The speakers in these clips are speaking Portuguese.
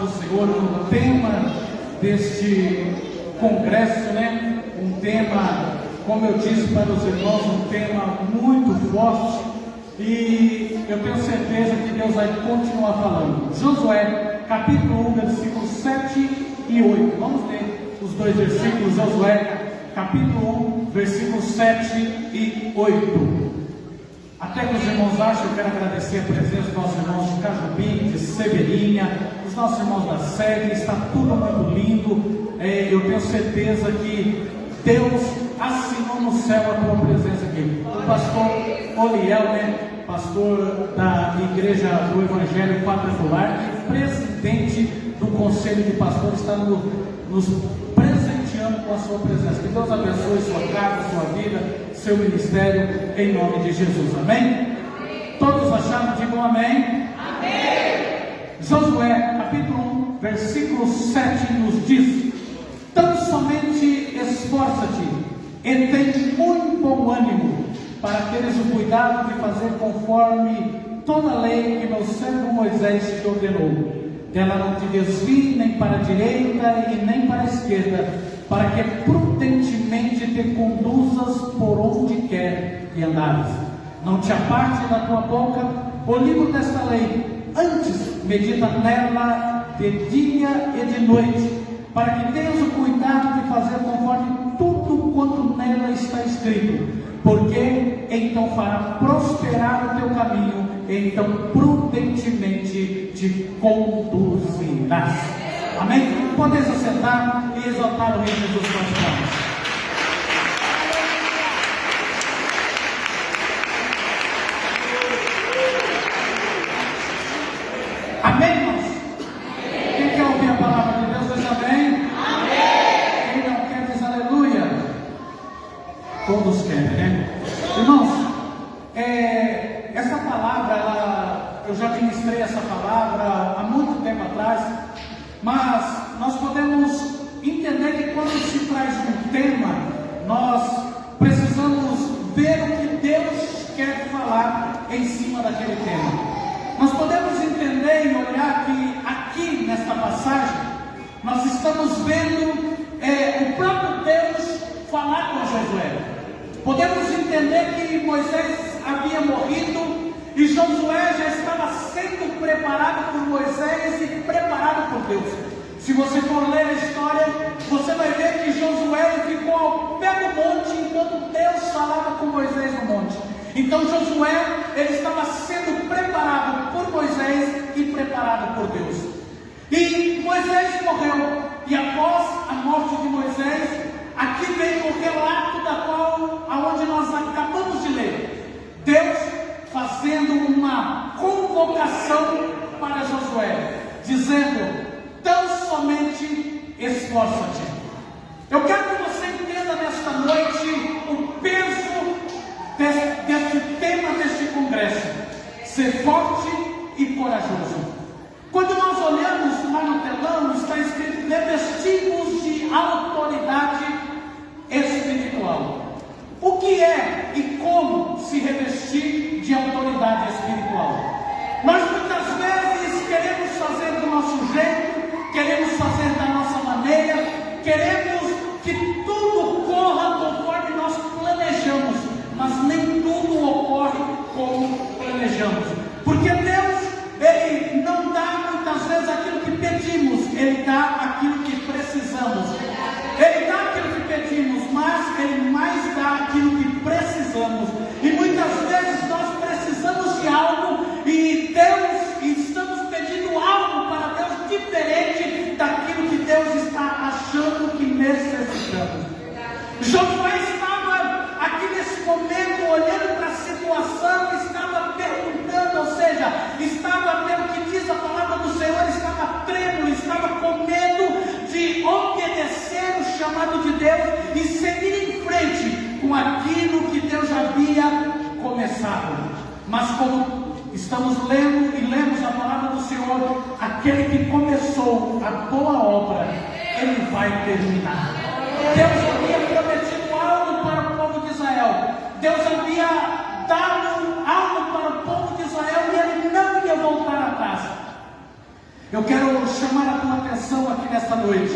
do Senhor, o tema deste congresso, né? Um tema, como eu disse para os irmãos, um tema muito forte, e eu tenho certeza que Deus vai continuar falando. Josué, capítulo 1, versículos 7 e 8. Vamos ler os dois versículos. Josué, capítulo 1, versículos 7 e 8. Até que os irmãos acham, eu quero agradecer a presença dos nossos irmãos de Cajubim, de Severinha, os nossos irmãos da sede. Está tudo muito lindo. Eu tenho certeza que Deus assinou no céu a tua presença aqui. O pastor Oliel, né, pastor da Igreja do Evangelho Quadrangular e presidente do Conselho de Pastores, está nos presenteando com a sua presença. Que Deus abençoe sua casa, sua vida, seu ministério, em nome de Jesus. Amém? Todos acharam? Digam amém. Amém. Josué, capítulo 1, versículo 7 nos diz: tão somente esforça-te e tem muito bom ânimo, para teres o cuidado de fazer conforme toda a lei que meu servo Moisés te ordenou. Dela não te desvie nem para a direita e nem para a esquerda, para que prudentemente te conduzas por onde quer que andares. Não te aparte da tua boca o livro desta lei, antes medita nela de dia e de noite, para que tenhas o cuidado de fazer conforme tudo quanto nela está escrito, porque então fará prosperar o teu caminho, e então prudentemente te conduzirás. Amém? Podeis assentar e exaltar o Rei Jesus com as palmas. Amém, irmãos? Quem quer ouvir a palavra de Deus, diz amém? Amém. Quem não quer, diz aleluia. Todos querem, né? Irmãos, essa palavra, eu já ministrei essa palavra há muito tempo atrás, mas nós podemos entender que quando se traz um tema, nós precisamos ver o que Deus quer falar em cima daquele tema. Nós podemos entender e olhar que aqui nesta passagem nós estamos vendo o próprio Deus falar com Josué. Podemos entender que Moisés havia morrido e Josué já estava sendo preparado por Moisés e preparado por Deus. Se você for ler a história, você vai ver que Josué ficou ao pé do monte enquanto Deus falava com Moisés no monte. Então Josué, ele estava sendo preparado por Moisés e preparado por Deus. E Moisés morreu, e após a morte de Moisés, aqui vem o relato aonde nós acabamos de ler. Deus fazendo uma convocação para Josué, dizendo: tão somente esforça-te. Eu quero que você entenda nesta noite o peso deste tema deste congresso: ser forte e corajoso. Quando nós olhamos lá no telão, está escrito: revestimos de autoridade espiritual. O que é e como se revestir de autoridade espiritual? Nós muitas vezes queremos fazer do nosso jeito, queremos fazer da nossa maneira, queremos que tudo corra conforme nós planejamos, mas nem tudo ocorre como planejamos, porque Deus, Ele não dá muitas vezes aquilo que pedimos, Ele dá aquilo que precisamos. Ele dá aquilo que pedimos, mas Ele mais dá aquilo que precisamos. E muitas vezes nós precisamos de algo e estamos pedindo algo para Deus diferente daquilo que Deus está achando que necessitamos. Josué estava aqui nesse momento olhando para a situação, estava perguntando, ou seja, estava, pelo que diz a palavra do Senhor, estava trêmulo, estava com medo de obedecer o chamado de Deus e seguir em frente com aquilo que Deus já havia começado. Mas como estamos lendo e lemos a palavra do Senhor, aquele que começou a boa obra, Ele vai terminar. Deus havia prometido algo para o povo de Israel, Deus havia dado algo para o povo de Israel e Ele não ia voltar atrás. Eu quero chamar a tua atenção aqui nesta noite,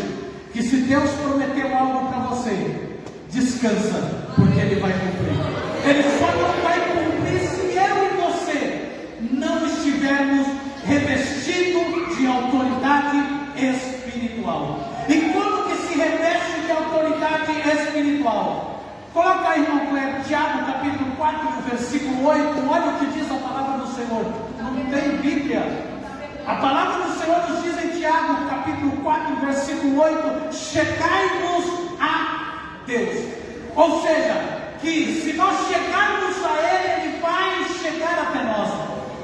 que se Deus prometeu algo para você, descansa, porque Ele vai cumprir. Ele só não vai cumprir se eu e você não estivermos revestidos de autoridade espiritual. E como que se reveste de autoridade espiritual? Coloca aí, irmão Cleber, Tiago capítulo 4, versículo 8. Olha o que diz a palavra do Senhor. Não tem Bíblia. A palavra do Senhor nos diz em Tiago capítulo 4, versículo 8: chegai-nos a Deus. Ou seja, que se nós chegarmos a Ele, Ele vai chegar até nós.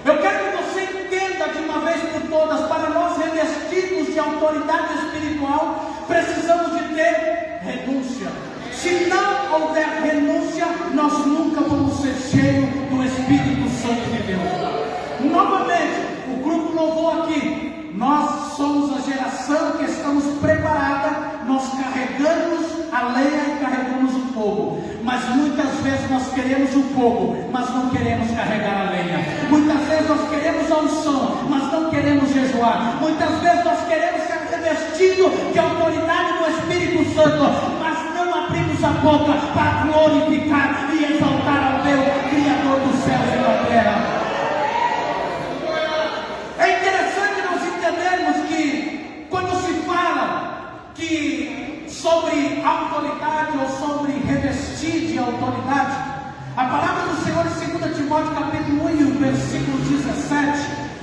Eu quero que você entenda de uma vez por todas, para nós revestidos de autoridade espiritual, precisamos de ter renúncia. Se não houver renúncia, nós nunca vamos ser cheios do Espírito Santo de Deus. Novamente, o grupo louvou aqui, nós somos a geração que estamos preparada, nós carregamos a lenha e carregamos o fogo, mas muitas vezes nós queremos o fogo, mas não queremos carregar a lenha. Muitas vezes nós queremos a unção, mas não queremos jejuar. Muitas vezes nós queremos ser revestidos de autoridade do Espírito Santo, mas não abrimos a boca para glorificar e exaltar ao Deus Criador dos céus e da terra. É interessante nós entendermos que quando se fala que sobre autoridade ou sobre revestir de autoridade, a palavra do Senhor em 2 Timóteo capítulo 1 e o versículo 17,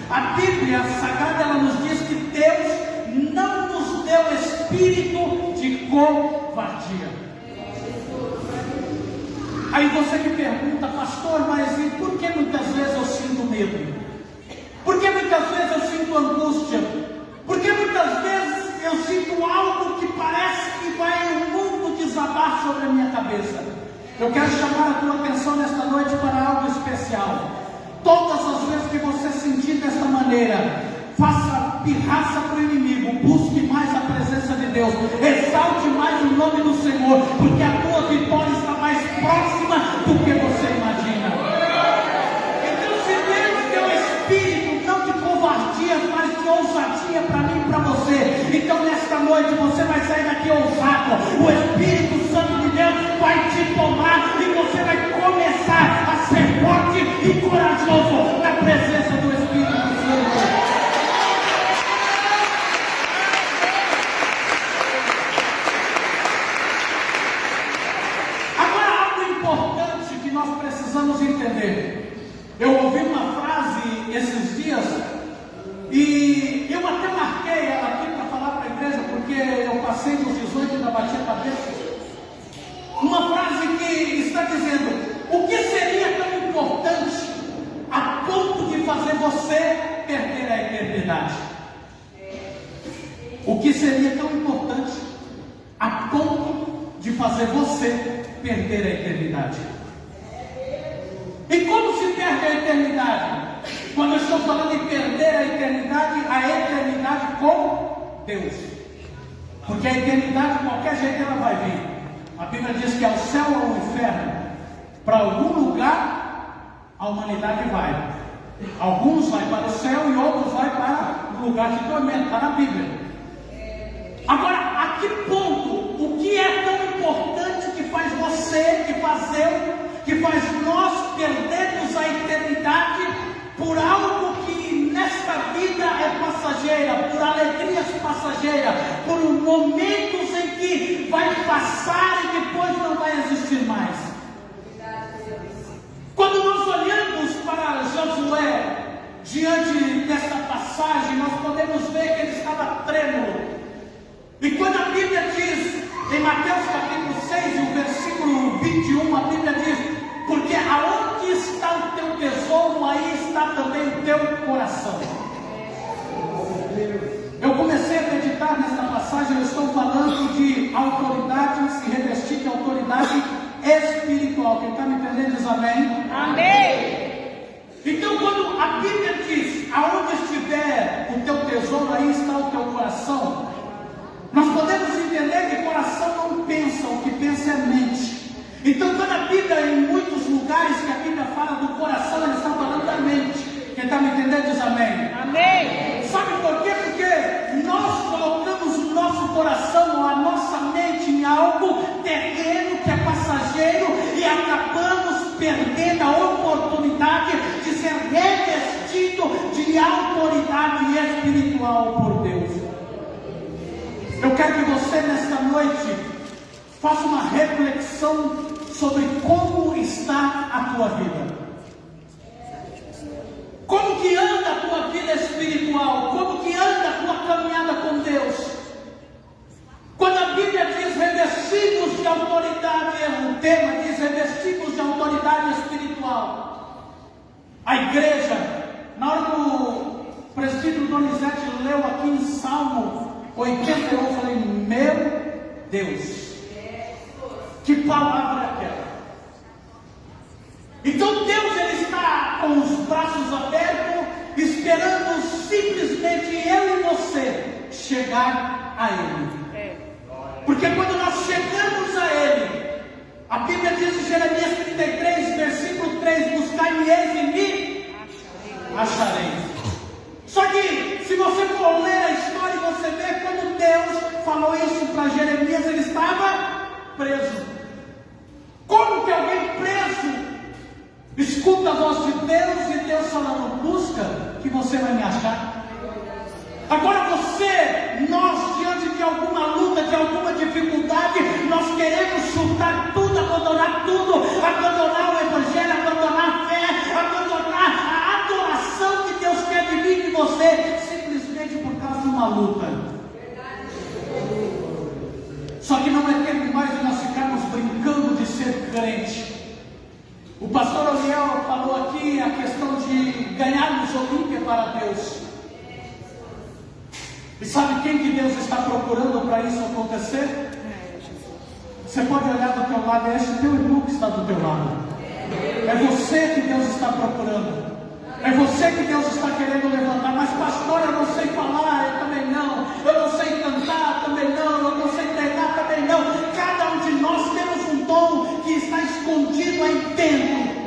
a Bíblia Sagrada ela nos diz que Deus não nos deu espírito de covardia. Aí você me pergunta, pastor, mas e por que muitas vezes eu sinto medo? Por que muitas vezes eu sinto angústia? Por que muitas vezes eu sinto algo que parece que vai um mundo desabar sobre a minha cabeça? Eu quero chamar a tua atenção nesta noite para algo especial. Todas as vezes que você sentir desta maneira, faça pirraça para o inimigo, busque mais a presença de Deus, exalte mais o nome do Senhor, porque a tua vitória está mais próxima do que você imagina. Então, se Deus deu espírito, não de covardia, mas de ousadia para mim e para você, então nesta noite você vai sair daqui ousado. O Espírito Santo de Deus vai te tomar e você vai começar a ser forte e corajoso na presença do Espírito Santo. Nós precisamos entender. Eu ouvi uma frase esses dias e eu até marquei ela aqui para falar para a igreja, porque eu passei dos 18 e ainda bati a cabeça. Uma frase que está dizendo: o que seria tão importante a ponto de fazer você perder a eternidade? O que seria tão importante a ponto de fazer você perder a eternidade? E como se perde a eternidade? Quando eu estou falando de perder a eternidade com Deus. Porque a eternidade, de qualquer jeito, ela vai vir. A Bíblia diz que ao céu ou ao inferno, para algum lugar, a humanidade vai. Alguns vai para o céu e outros vai para o lugar de tormento. Está na Bíblia. Agora, a que ponto, o que é tão importante que faz você, que faz nós perdermos a eternidade por algo que nesta vida é passageira, por alegrias passageiras, por momentos em que vai passar e depois não vai existir mais? Quando nós olhamos para Josué, diante desta passagem, nós podemos ver que ele estava trêmulo. E quando a Bíblia diz, em Mateus capítulo 6, o versículo 21, a Bíblia diz: porque aonde está o teu tesouro, aí está também o teu coração. Eu comecei a meditar nesta passagem, eu estou falando de autoridade, se revestir de autoridade espiritual. Quem está me entendendo diz amém? Amém! Então, quando a Bíblia diz, aonde estiver o teu tesouro, aí está o teu coração, nós podemos entender que coração não pensa, o que pensa é mente. Então, quando a Bíblia, em muitos lugares que a Bíblia fala do coração, ela está falando da mente. Quem está me entendendo diz amém? Amém! Sabe por quê? Porque espiritual por Deus. Eu quero que você nesta noite faça uma reflexão sobre como está a tua vida. Como que anda a tua vida espiritual? Como que anda a tua caminhada com Deus? Quando a Bíblia diz revestidos de autoridade, o tema diz revestidos de autoridade espiritual. A igreja, na hora que o presbítero Donizete leu aqui em Salmo 81, eu falei, meu Deus, que palavra é aquela? Então Deus, ele está com os braços abertos, esperando simplesmente eu e você chegar a Ele. Porque quando nós chegamos a Ele, a Bíblia diz em Jeremias 33, versículo 3, buscai-me eis e me achareis. Só que, se você for ler a história, você vê como Deus falou isso para Jeremias, ele estava preso. Como que alguém preso escuta a voz de Deus e Deus falando, busca que você vai me achar? Agora nós diante de alguma luta, de alguma dificuldade, nós queremos chutar tudo, abandonar o Evangelho, abandonar a fé, abandonar a adoração que Deus quer de mim e de você, simplesmente por causa de uma luta. Só que não é tempo mais de nós ficarmos brincando de ser crente. O pastor Oliel falou aqui a questão de ganharmos Olímpia para Deus. E sabe quem que Deus está procurando para isso acontecer? Você pode olhar do teu lado, é esse teu irmão que está do teu lado. É você que Deus está procurando. É você que Deus está querendo levantar. Mas pastor, eu não sei falar, eu também não. Eu não sei cantar, também não. Eu não sei pregar, também não. Cada um de nós temos um dom que está escondido aí dentro.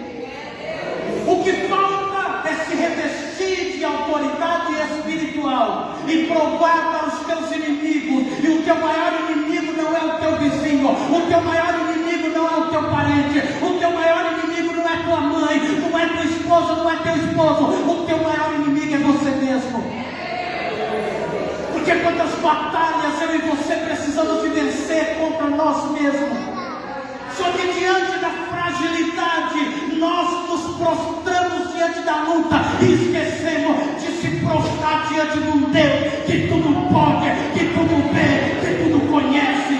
O que falta é se revestir de autoridade espiritual e provar para os teus inimigos. E o teu maior inimigo não é o teu vizinho, o teu maior inimigo não é o teu parente, o teu maior inimigo não é tua mãe, não é tua esposa, não é teu esposo. O teu maior inimigo é você mesmo. Porque quantas batalhas eu e você precisamos de vencer contra nós mesmos. Só que diante da fragilidade, nós nos prostramos diante da luta e esquecemos de se prostrar diante de um Deus que tudo pode, que tudo vê, que tudo conhece.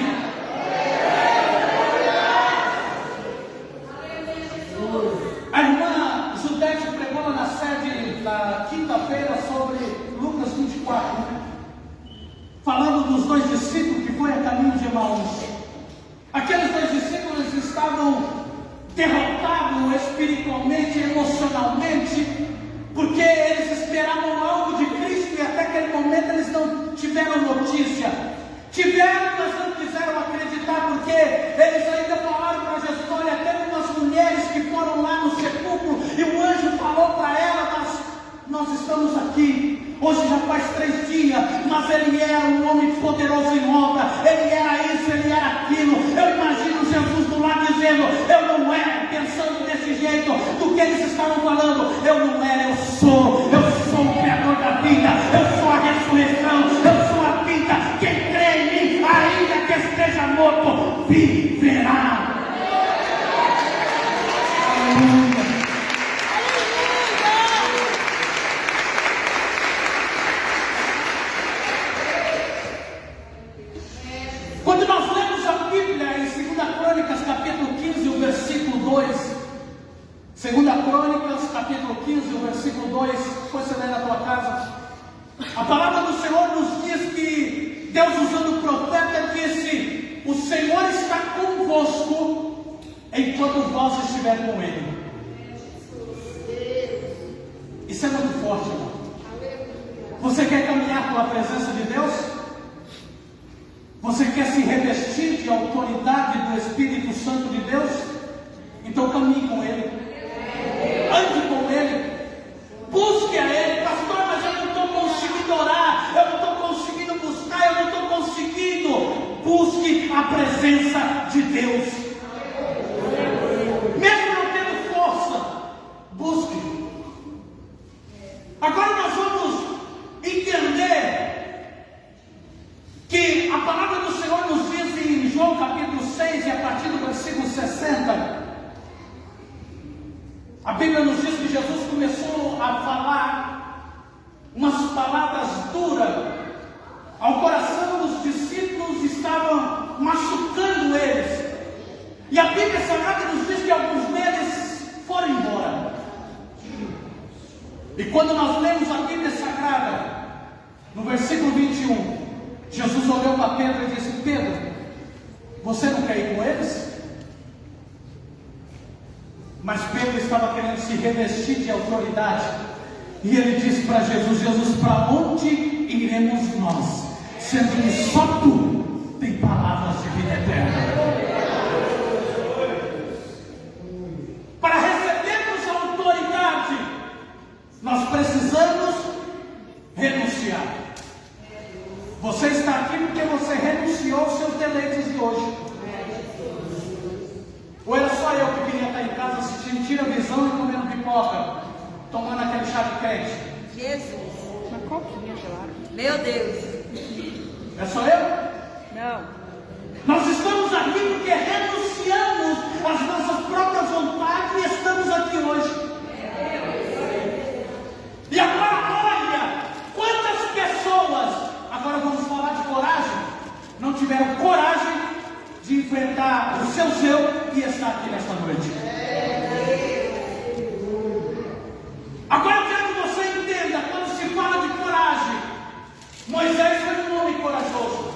A irmã Judete pregou lá na sede na quinta-feira sobre Lucas 24, falando dos dois discípulos que foi a caminho de Emaús. Aqueles dois discípulos estavam derrotados espiritualmente, emocionalmente, porque eles esperavam algo de Cristo e até aquele momento eles não tiveram notícia. Tiveram, mas não quiseram acreditar, porque eles ainda falaram para Jesus, olha, teve umas mulheres que foram lá no sepulcro e o anjo falou para elas, nós estamos aqui. Hoje já faz 3 dias, mas ele era um homem poderoso em obra, ele era isso, ele era aquilo. Eu imagino Jesus do lado dizendo, eu não era, pensando desse jeito, do que eles estavam falando, eu não era, eu sou o Criador da vida, eu sou a ressurreição, eu sou a vida, quem crê em mim, ainda que esteja morto, viverá. Aleluia. Quando nós lemos a Bíblia em 2 Crônicas, capítulo 15, o versículo 2, 2 Crônicas, capítulo 15, o versículo 2, depois você lê na tua casa, a palavra do Senhor nos diz que Deus, usando o profeta, disse, o Senhor está convosco enquanto vós estiver com Ele. Isso é muito forte, irmão. Você quer caminhar com a presença de Deus? Você quer se revestir de autoridade do Espírito Santo de Deus? Então caminhe com Ele, ande com Ele, busque a Ele. Pastor, mas eu não estou conseguindo orar, eu não estou conseguindo buscar, eu não estou conseguindo. Busque a presença de Deus, mesmo não tendo força, busque. Agora nós vamos entender Versículo 21. Jesus olhou para Pedro e disse: Pedro, você não quer ir com eles? Mas Pedro estava querendo se revestir de autoridade. E ele disse para Jesus: Jesus, para onde iremos nós? Sendo que só tu tem palavras de vida eterna. Para recebermos a autoridade, nós precisamos renunciar. Você está aqui porque você renunciou aos seus deleites de hoje. Ou era só eu que queria estar em casa assistindo Tira Visão e comendo pipoca, tomando aquele chá de crente? Jesus. Uma coquinha gelada. Meu Deus. É só eu? Não. Nós estamos aqui porque renunciamos às nossas próprias vontades e estamos aqui hoje. E agora olha, quantas pessoas, agora vamos falar de coragem, não tiveram coragem de enfrentar o seu e estar aqui nesta noite. Agora eu quero que você entenda, quando se fala de coragem, Moisés foi um homem corajoso.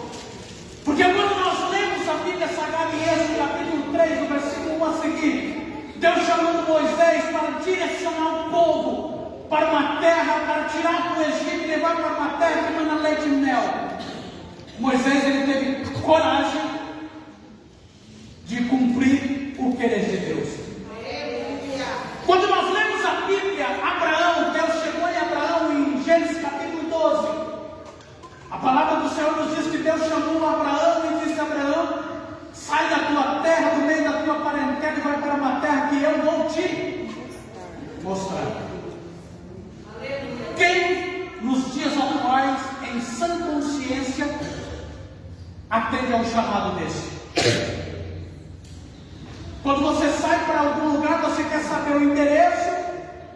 Porque quando nós lemos a Bíblia Sagrada em Êxodo, capítulo 3, no versículo 1 a seguir, Deus chamando Moisés para direcionar o povo para uma terra, para tirar do Egito e levar para uma terra que manda leite e mel. Moisés, ele teve coragem de cumprir o querer de Deus. Quando nós lemos a Bíblia, Abraão, Deus chegou em Abraão em Gênesis capítulo 12. A palavra do Senhor nos diz que Deus chamou Abraão e disse: Abraão, sai da tua terra, do meio da tua parentela e vai para uma terra que eu vou te mostrar. Quem nos dias atuais, em sã consciência, atende a um chamado desse? Quando você sai para algum lugar, você quer saber o endereço,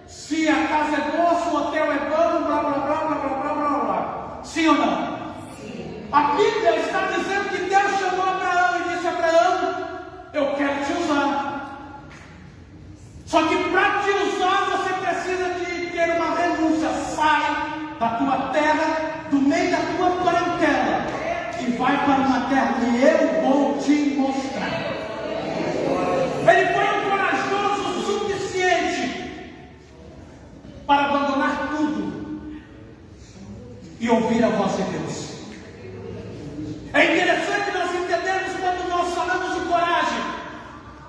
se a casa é boa, se o hotel é bom, blá blá blá blá blá blá blá blá. Sim ou não? Sim. A Bíblia está dizendo que Deus chamou Abraão e disse: Abraão, eu quero te usar. Só que para te usar você precisa de ter uma renúncia. Sai da tua terra, do meio da tua parentela, e vai para uma terra que eu vou te mostrar. Ele foi um corajoso o suficiente para abandonar tudo e ouvir a voz de Deus. É interessante nós entendermos quando nós falamos de coragem.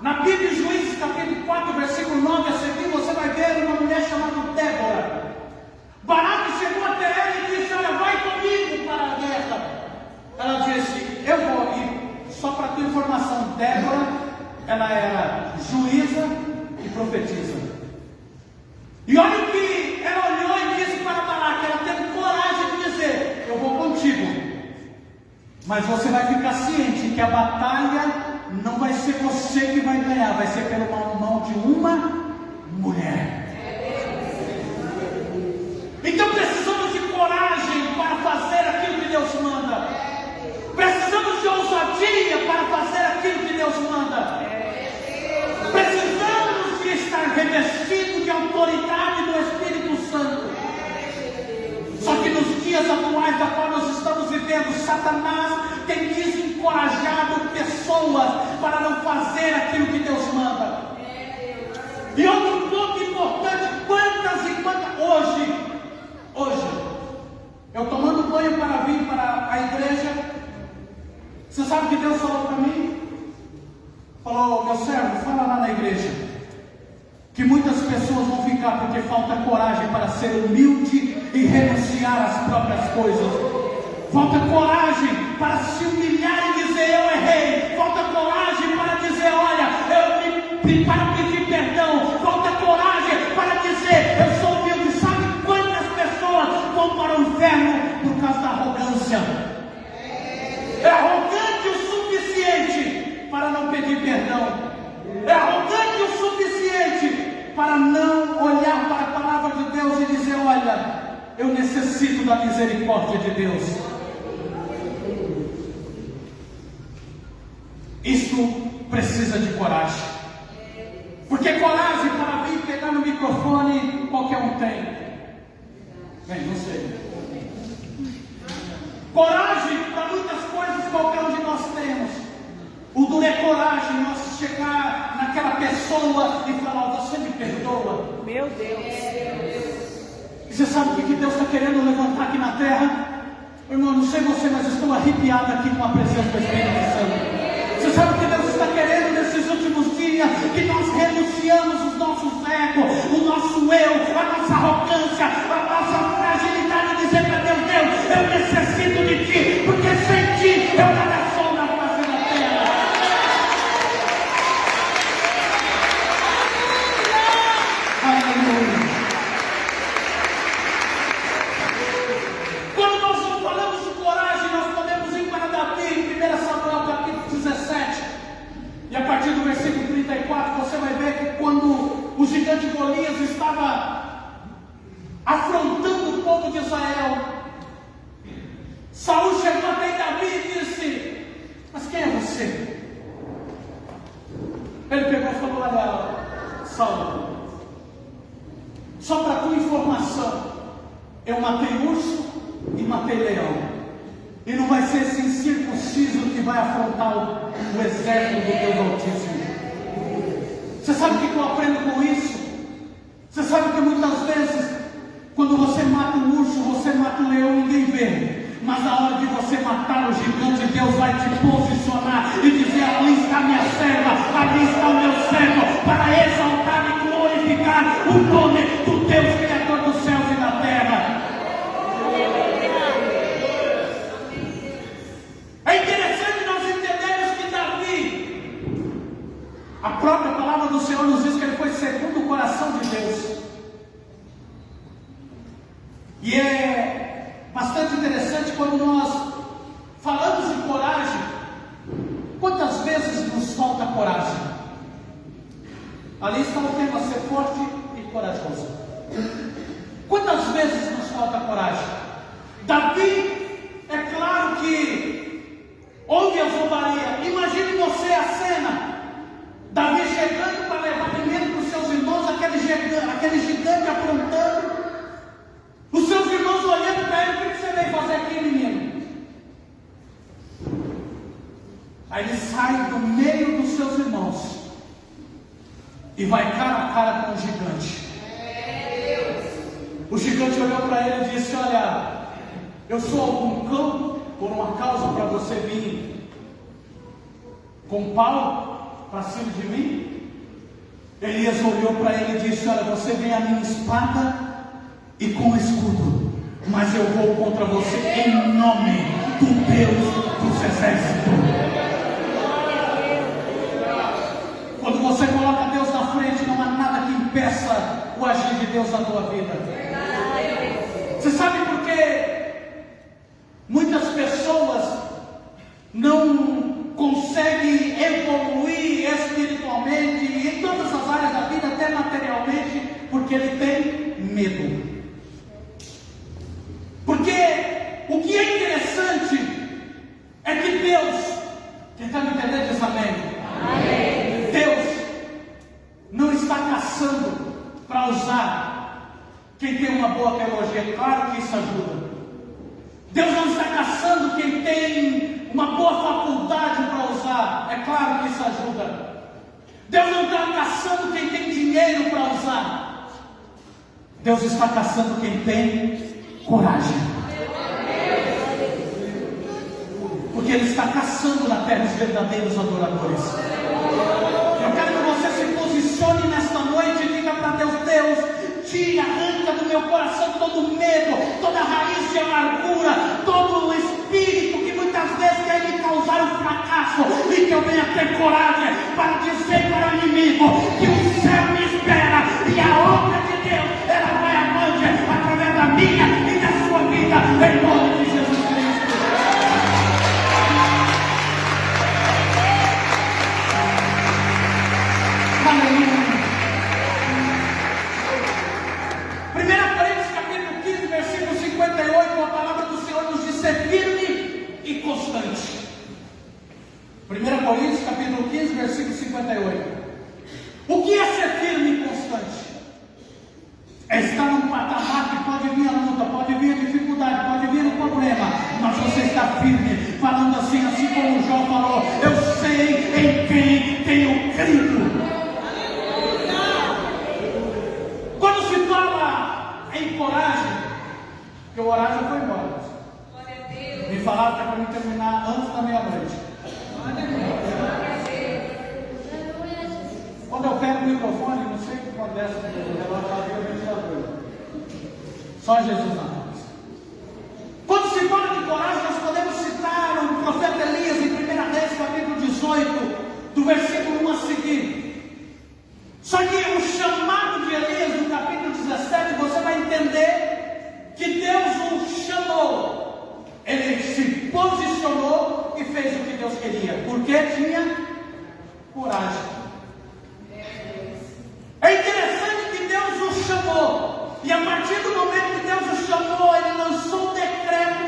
Na Bíblia, Juízes capítulo 4, versículo 9 a seguir, você vai ver uma mulher chamada Débora. Baraque chegou até ela e disse: olha, vai comigo para a guerra. Ela disse: eu vou ir. Só para tua informação, Débora, ela era juíza e profetisa. E olha o que ela olhou e disse para Baraque. Ela teve coragem de dizer: eu vou contigo, mas você vai ficar ciente que a batalha não vai ser você que vai ganhar, vai ser pela mão de uma mulher. Então precisamos de coragem para fazer aquilo que Deus manda. Precisamos de ousadia para fazer aquilo que Deus manda. Precisamos de estar revestidos de autoridade do Espírito Santo. Só que nos dias atuais da qual nós estamos vivendo, Satanás tem desencorajado pessoas para não fazer aquilo que Deus manda. E outro ponto importante: quantas e quantas hoje eu tomando banho para vir para a igreja, você sabe o que Deus falou para mim? Falou: meu servo, fala lá na igreja que muitas pessoas vão ficar porque falta coragem para ser humilde e renunciar às próprias coisas. Falta coragem para se humilhar e dizer: eu errei. Falta coragem para dizer: olha, para pedir perdão. Falta coragem para dizer: eu sou humilde. Sabe quantas pessoas vão para o inferno por causa da arrogância? É arrogante o suficiente para não pedir perdão. É arrogante o suficiente para não olhar para a palavra de Deus e dizer: olha, eu necessito da misericórdia de Deus. Isto precisa de coragem. Porque coragem para vir pegar no microfone qualquer um tem. Bem, não sei. coragem nós chegar naquela pessoa e falar: você me perdoa? Meu Deus. E você sabe o que Deus está querendo levantar aqui na terra? Irmão, não sei você, mas estou arrepiado aqui com a presença do Espírito Santo. Você sabe o que Deus está querendo nesses últimos dias? Que nós renunciamos os nossos egos, o nosso eu, a nossa arrogância, a nossa fragilidade, e dizer para Deus: Deus, eu necessito de Ti, porque sem Ti eu nada sou na face da terra. Aleluia. Quando nós falamos de coragem, nós podemos ir para Davi, em 1 Samuel capítulo 17. E a partir do versículo 34, você vai ver que quando o gigante Golias estava afrontando o povo de Israel, Saul chegou até Davi e disse: mas quem é você? Ele pegou e falou: olha, Saul, só para tua informação, eu matei urso e matei leão. E não vai ser esse incircunciso que vai afrontar o exército do Deus Altíssimo. Você sabe o que eu aprendo com isso? Você sabe que muitas vezes, quando você mata um urso, você mata um leão, ninguém vê. Mas na hora de você matar o gigante, Deus vai te posicionar e dizer: ali está minha serva, ali está o meu servo, para exaltar e glorificar o nome do Deus Criador dos céus e da terra. É interessante nós entendermos que Davi, a própria palavra do Senhor nos diz que ele foi segundo o coração de Deus. E é bastante interessante quando nós falamos de coragem. Quantas vezes nos falta coragem? Ali está o tema: ser forte e corajoso. Quantas vezes nos falta coragem? Davi, é claro que houve a zombaria. Imagine você a cena: Davi chegando para levar alimento para os seus irmãos, aquele gigante aprontando, os seus irmãos olhando para ele: o que você veio fazer aqui, menino? Aí ele sai do meio dos seus irmãos e vai cara a cara com o gigante. O gigante olhou para ele e disse: olha, eu sou algum cão por uma causa para você vir com pau para cima de mim? Elias olhou para ele e disse: olha, você vem a minha espada e com escudo, mas eu vou contra você em nome do Deus dos exércitos. Quando você coloca Deus na frente, não há nada que impeça o agir de Deus na tua vida. Você sabe por que muitas pessoas não conseguem evoluir espiritualmente e em todas as áreas da vida, até materialmente? Porque ele tem medo. Porque o que é interessante é que Deus, quem está me entendendo diz amém? Amém. Deus não está caçando para usar quem tem uma boa teologia. Claro que isso ajuda. Deus não está caçando quem tem uma boa faculdade para usar. É claro que isso ajuda. Deus não está caçando quem tem dinheiro para usar. Deus está caçando quem tem coragem. Porque Ele está caçando na terra os verdadeiros adoradores. Eu quero que você se posicione nesta noite e diga para Deus: Deus, tira, arranca do meu coração todo medo, toda raiz de amargura, todo o espírito que muitas vezes quer me causar um fracasso, e que eu venha ter coragem para dizer para o inimigo que o céu me espera e a obra de Deus ela vai avante através da minha e da sua vida, em nome de Jesus Cristo. Aleluia. 1 Coríntios capítulo 15, versículo 58, a palavra do Senhor nos diz: ser firme e constante. 1 Coríntios capítulo 15, versículo 58. O que é ser firme e constante? É estar num patamar que pode vir a luta, pode vir a dificuldade, pode vir o problema, mas você está firme, falando assim como o João falou: eu sei em quem microfone, não sei o que acontece com o relógio, lá vem o ventilador. Só Jesus na voz. Quando se fala de coragem, nós podemos citar o profeta Elias em 1 Reis, capítulo 18, do versículo 1 a seguir. Só que o chamado de Elias, no capítulo 17, você vai entender que Deus o chamou. Ele se posicionou e fez o que Deus queria, porque tinha coragem. É interessante que Deus o chamou, e a partir do momento que Deus o chamou, ele lançou um decreto.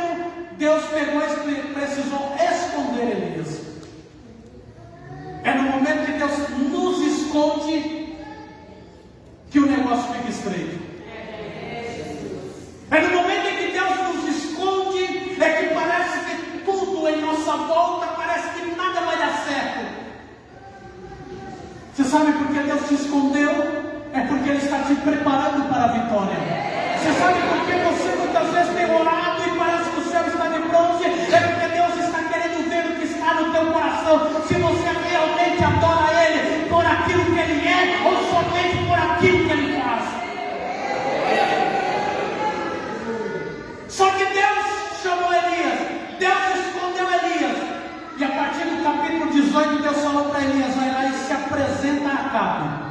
Deus pegou e precisou esconder Elias. É no momento que Deus nos esconde que o negócio fica estreito. É no momento em que Deus nos esconde, é que parece que tudo em nossa volta parece que nada vai dar certo. Você sabe por que Deus te escondeu? É porque Ele está te preparando para a vitória. Você sabe por que você muitas vezes tem orado e parece que o céu está de bronze? É porque Deus está querendo ver o que está no teu coração. Se você realmente adora Ele por aquilo que Ele é, ou somente por aquilo que Ele faz. Só que Deus chamou Elias, Deus escondeu Elias, e a partir do capítulo 18 Deus falou para Elias: vai lá e se apresenta a Acabe.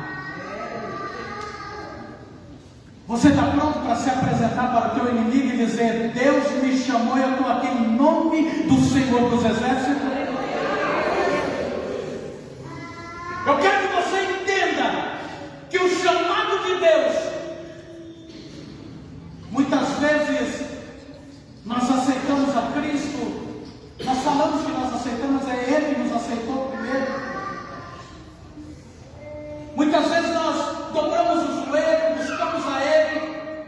Você está pronto para se apresentar para o teu inimigo e dizer: Deus me chamou e eu estou aqui em nome do Senhor dos Exércitos? Eu quero que você entenda que o chamado de Deus, muitas vezes nós aceitamos a Cristo, nós falamos que nós aceitamos, é Ele que nos aceitou primeiro. Muitas vezes nós dobramos o joelho, buscamos a Ele,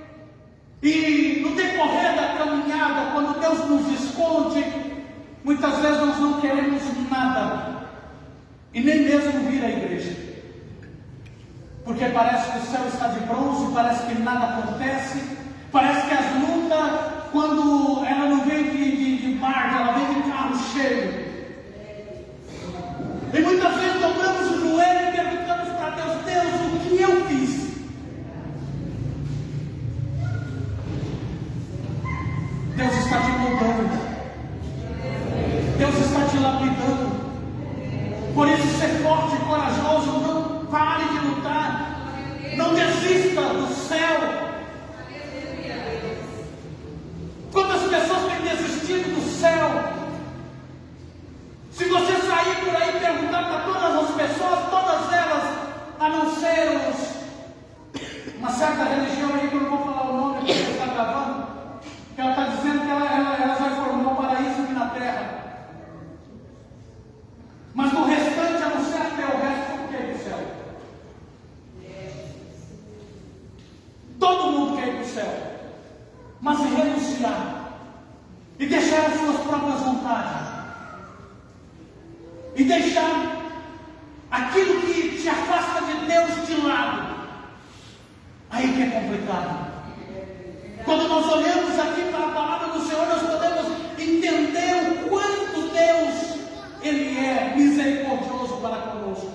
e no decorrer da caminhada, quando Deus nos esconde, muitas vezes nós não queremos nada, e nem mesmo vir à igreja, porque parece que o céu está de bronze, parece que nada acontece, parece que as lutas, quando ela não vem de barco, ela vem de carro cheio. E muitas vezes dobramos o joelho e perguntamos para Deus: Deus, o que eu fiz? Deus está te moldando, Deus está te lapidando. Por isso, ser forte e corajoso, não pare de lutar, não desista do céu. Quantas pessoas têm desistido do céu? Se você sair por aí e perguntar para todas as pessoas, todas elas, a não ser uma certa religião aí, que eu não vou falar o nome porque você está gravando, que ela está dizendo que ela vai formar um paraíso aqui na terra. Mas no restante, a não ser até o resto, tudo quer ir para o céu. Todo mundo quer ir para o céu. Mas se renunciar e deixar as suas próprias vontades, e deixar aquilo que te afasta de Deus de lado, aí que é complicado. Quando nós olhamos aqui para a palavra do Senhor, nós podemos entender o quanto Deus, Ele é misericordioso para conosco.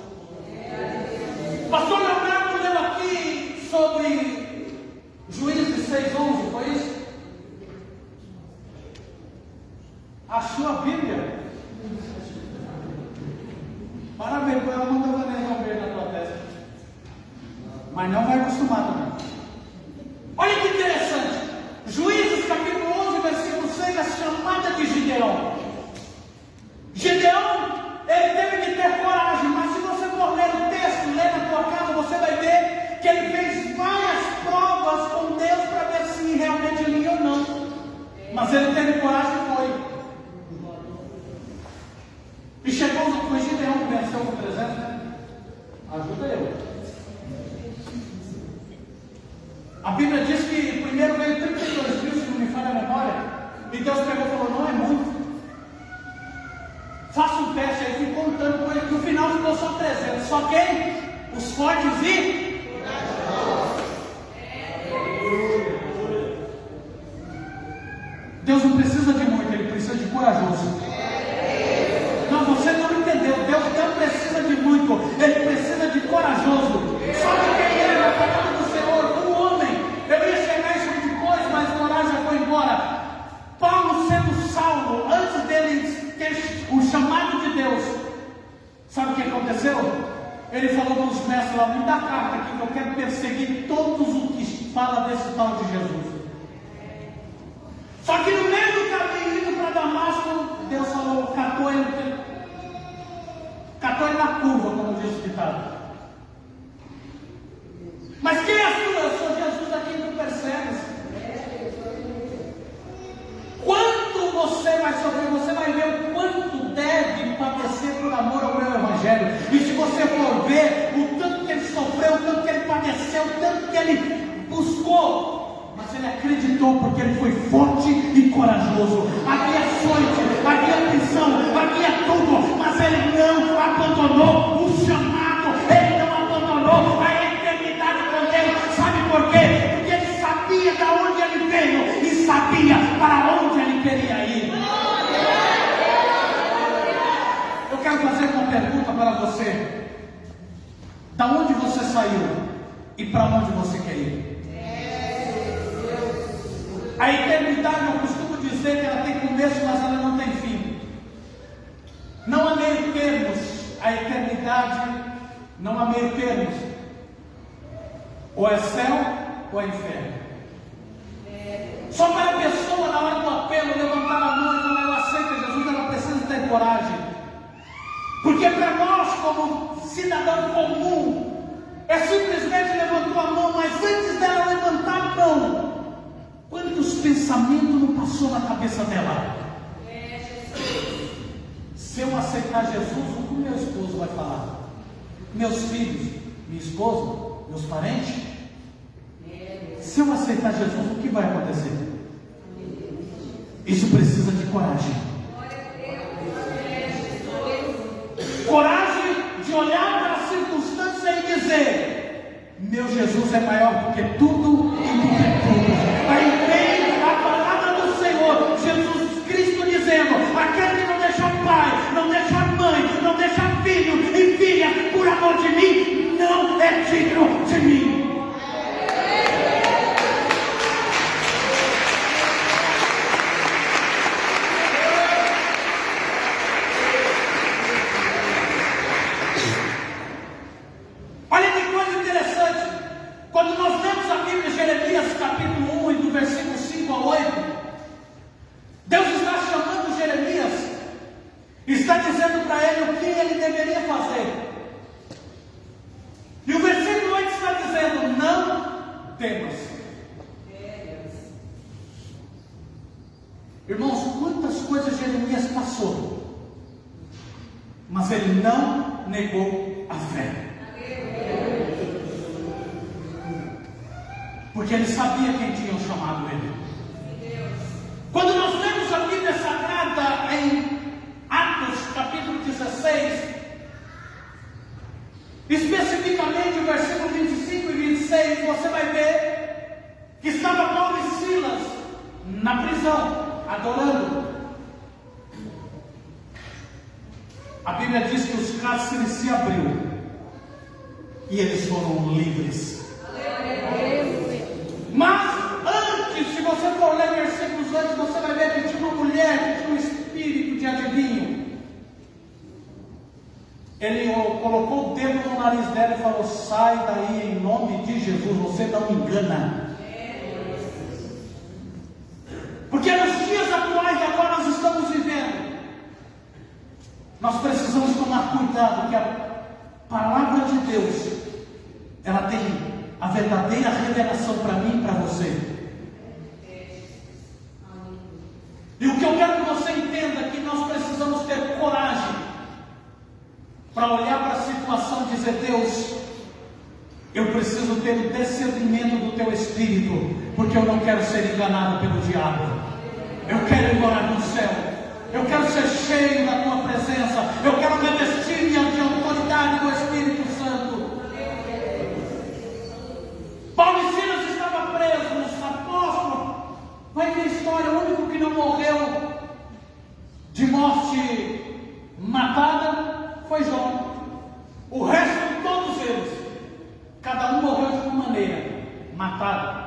Pastor Leonardo leu aqui sobre Juízes 6:11, foi isso? Achou a Bíblia? Parabéns, ela não deu nenhum beijo na tua testa. Mas não vai acostumar também. Olha que interessante. Juízes capítulo 11, versículo 6, a chamada de Gideão. Gideão, ele teve que ter coragem, mas se você for ler o texto, ler na tua casa, você vai ver que ele fez várias provas com Deus para ver se realmente ele ia ou não. Mas ele teve coragem e foi. E chegou o Gideão que venceu com 300, né? Ajuda eu. A Bíblia diz que primeiro veio 32 mil, se não me falha a memória, e Deus pegou e falou: não é muito. Faça um teste aí, fui contando com ele, que no final ficou só 300. Só quem? Os fortes e... Deus não precisa de muito, Ele precisa de corajoso. Não, você não entendeu. Deus não precisa de muito, Ele precisa de corajoso. aconteceu? Ele falou para os mestres lá: me dá a carta aqui que eu quero perseguir todos os que falam desse tal de Jesus. Só que no meio do caminho indo para Damasco, Deus falou, catou ele na curva, como diz o ditado. Mas quem é tu? Eu sou Jesus a quem tu persegues. Quanto você vai sofrer, você vai ver o quanto deve padecer por amor ao meu Evangelho. E se você for ver o tanto que ele sofreu, o tanto que ele padeceu, o tanto que ele buscou, mas ele acreditou porque ele foi forte e corajoso. Havia açoite, havia prisão, havia tudo, mas ele não abandonou o chamado, ele não abandonou a eternidade com Deus. Sabe por quê? Porque ele sabia de onde ele veio e sabia para onde ele queria ir. Eu quero fazer uma pergunta para você: da onde você saiu e para onde você quer ir? A eternidade, eu costumo dizer que ela tem começo, mas ela não tem fim. Não há meio termos. A eternidade não há meio termos. Ou é céu ou é inferno. Só para a pessoa, na hora do apelo, levantar a mão e falar: eu aceito Jesus, ela precisa ter coragem. Porque para nós, como cidadão comum, é simplesmente levantou a mão, mas antes dela levantar a mão, quantos pensamentos não passou na cabeça dela? Se eu aceitar Jesus, o que meu esposo vai falar? Meus filhos, minha esposa, meus parentes? Se eu aceitar Jesus, o que vai acontecer? Isso precisa de coragem. Coragem de olhar para a circunstância e dizer: meu Jesus é maior do que tudo e do que tudo. Aí vem a palavra do Senhor, Jesus Cristo dizendo: aquele que não deixa pai, não deixa mãe, não deixa filho e filha por amor de mim, não é digno de mim. Olha que coisa interessante. Quando nós lemos a Bíblia, Jeremias capítulo 1, e do versículo 5 a 8, Deus está chamando Jeremias, está dizendo para ele o que ele deveria fazer. E o versículo 8 está dizendo: não temas. Irmãos, quantas coisas Jeremias passou, mas ele não negou a fé. Porque ele sabia quem tinha chamado ele. Quando nós lemos a Bíblia Sagrada em Atos capítulo 16, especificamente o versículo 25 e 26, você vai ver que estava Paulo e Silas na prisão, adorando. A Bíblia diz que os cárceres se abriu e eles foram livres. Mas antes, se você for ler versículos antes, você vai ver que tinha uma mulher que tinha um espírito de adivinho. Ele colocou o dedo no nariz dela e falou: sai daí em nome de Jesus, você não me engana. Porque nos dias atuais da qual nós estamos vivendo, nós precisamos tomar cuidado, que a palavra de Deus, ela tem a verdadeira revelação para mim e para você. E o que eu quero que você entenda é que nós precisamos ter coragem para olhar para a situação e dizer: Deus, eu preciso ter o discernimento do teu Espírito, porque eu não quero ser enganado pelo diabo. Eu quero ir morar no céu. Eu quero ser cheio da tua presença. Eu quero revestir-me de autoridade do Espírito Santo. Paulo e Silas estavam presos, apóstolos. Vai ver a história: o único que não morreu de morte matada foi João. O resto de todos eles, cada um morreu de uma maneira, matado.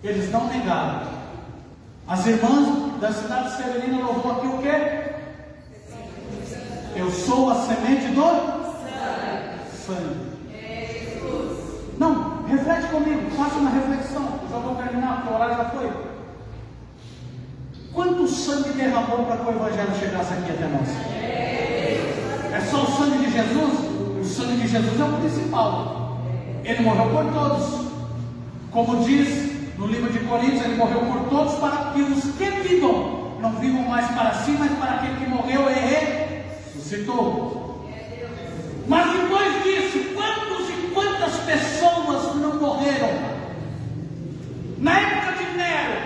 Eles não negaram. As irmãs da cidade de Severina louvou aqui o quê? Eu sou a semente do sangue. Não, reflete comigo, faça uma reflexão. Eu já vou terminar, porque o horário já foi. Quanto sangue derramou para que o Evangelho chegasse aqui até nós? É só o sangue de Jesus? O sangue de Jesus é o principal. Ele morreu por todos. Como diz no livro de Coríntios, ele morreu por todos para que os que vivam não vivam mais para si, mas para aquele que morreu e ressuscitou. Mas depois disso, quantos e quantas pessoas não morreram? Na época de Nero,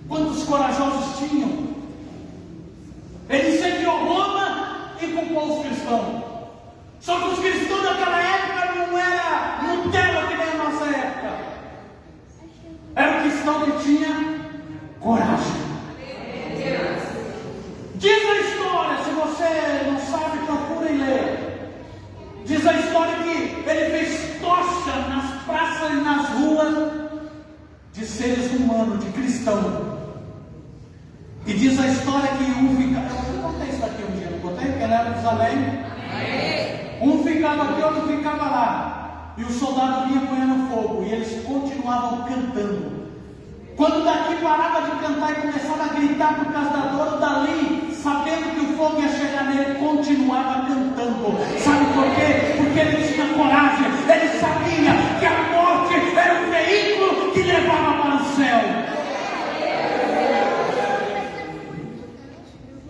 quantos corajosos tinham? Ele incendiou Roma e culpou os cristãos. Só que os cristãos daquela época não era Nutella que nem a nossa época. Era um cristão que tinha coragem. Diz a história, se você não sabe, procura e lê. Diz a história que ele fez tocha nas praças e nas ruas de seres humanos, de cristão. E diz a história que um ficava. Eu contei isso aqui um dia, não contei? Porque ele era de Jerusalém. Um ficava aqui, outro ficava lá. E o soldado vinha punhando fogo. E eles continuavam cantando. Quando daqui parava de cantar e começava a gritar por causa da dor, dali, sabendo que o fogo ia chegar nele, continuava cantando. Sabe por quê? Porque ele tinha coragem. Ele sabia que a morte era um veículo que levava para o céu.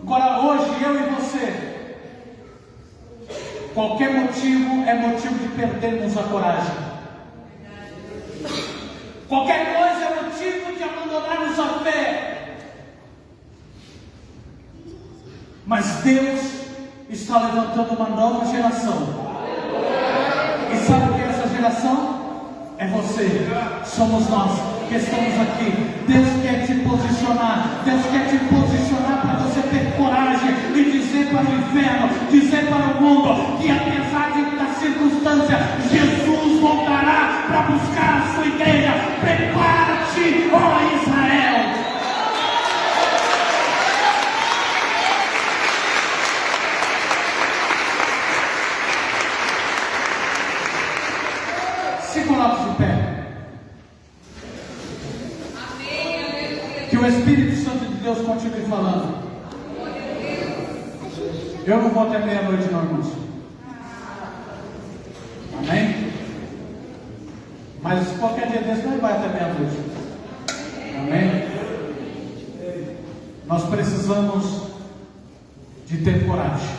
Agora hoje, eu e você, qualquer motivo é motivo de perdermos a coragem. Qualquer coisa é motivo de abandonarmos a fé. Mas Deus está levantando uma nova geração. E sabe o que é essa geração? É você, somos nós que estamos aqui. Deus quer te posicionar. Deus quer te posicionar para você ter coragem e dizer para o inferno, dizer para o mundo que apesar da circunstância, Jesus voltará para buscar a sua igreja. Prepara-te, ó Israel. Se coloque de pé. Que o Espírito Santo de Deus continue falando. Eu não vou até meia-noite, não, irmãos. Amém? Mas qualquer dia desse não vai até meia-noite. Amém? Nós precisamos de ter coragem.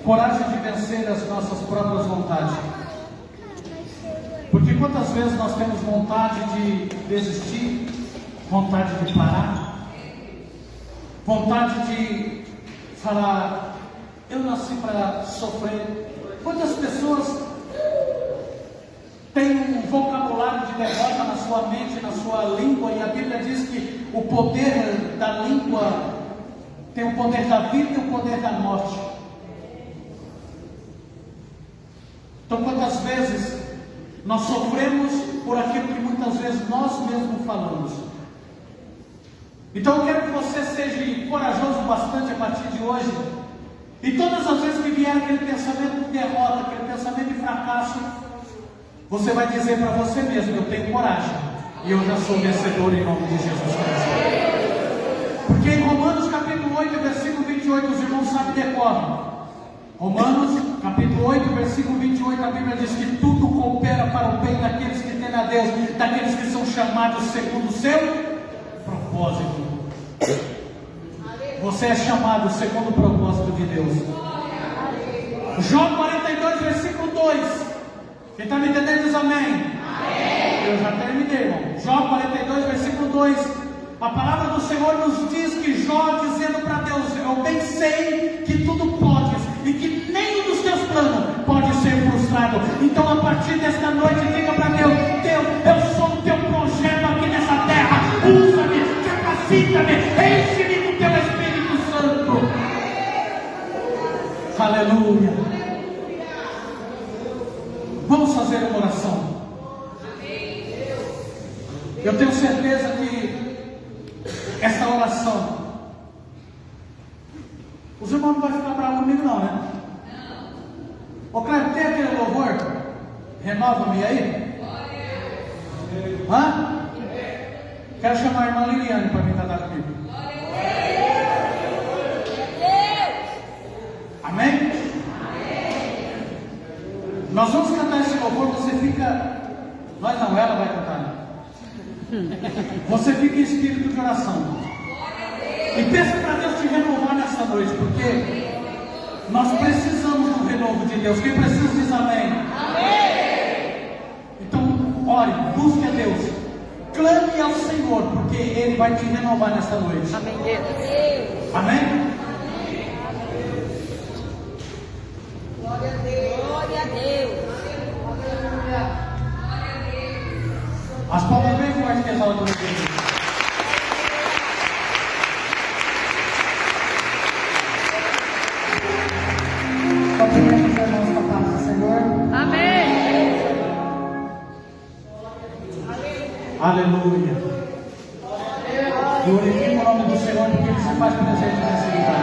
Coragem de vencer as nossas próprias vontades. Porque quantas vezes nós temos vontade de desistir, vontade de parar, vontade de falar, eu nasci para sofrer. Quantas pessoas têm um vocabulário de derrota na sua mente, na sua língua, e a Bíblia diz que o poder da língua tem o poder da vida e o poder da morte. Então quantas vezes nós sofremos por aquilo que muitas vezes nós mesmos falamos. Então eu quero que você seja corajoso bastante a partir de hoje. E todas as vezes que vier aquele pensamento de derrota, aquele pensamento de fracasso, você vai dizer para você mesmo, eu tenho coragem. E eu já sou vencedor em nome de Jesus Cristo. Porque em Romanos capítulo 8, versículo 28, os irmãos sabem de cor. Romanos capítulo 8, versículo 28, a Bíblia diz que tudo coopera para o bem daqueles que temem a Deus, daqueles que são chamados segundo o seu propósito. Você é chamado segundo o propósito de Deus. Jó 42, versículo 2. Quem está me entendendo diz amém. Amém. Eu já terminei, irmão. Jó 42, versículo 2. A palavra do Senhor nos diz que Jó, dizendo para Deus, eu bem sei que tudo podes e que nenhum dos teus planos pode ser frustrado. Então a partir desta noite diga para Deus, Deus, eu sou o teu projeto aqui nessa terra. Usa-me, capacita-me, enche-me com teu Espírito Santo. Aleluia. Vamos fazer uma oração. Eu tenho certeza que esta oração, os irmãos irmão não vai ficar bravo comigo não, né? Ô Cleber, tem aquele louvor? Renova-me aí? Hã? Quero chamar a irmã Liliane para vir cantar comigo. Amém? Nós vamos cantar esse louvor, você fica... Nós não, ela vai cantar. Você fica em espírito de oração. E peça para Deus te renovar nessa noite, porque nós precisamos do renovo de Deus. Quem precisa diz amém. Amém. Então, ore, busque a Deus. Clame ao Senhor, porque Ele vai te renovar nessa noite. Amém, Deus. Amém? Glória a Deus. Glória a Deus. As palmas bem fortes que exaltam a Deus. Cumprimente os irmãos com a paz do Senhor. Amém. Aleluia. Glorifique o nome do Senhor, porque Ele se faz presente nesse lugar.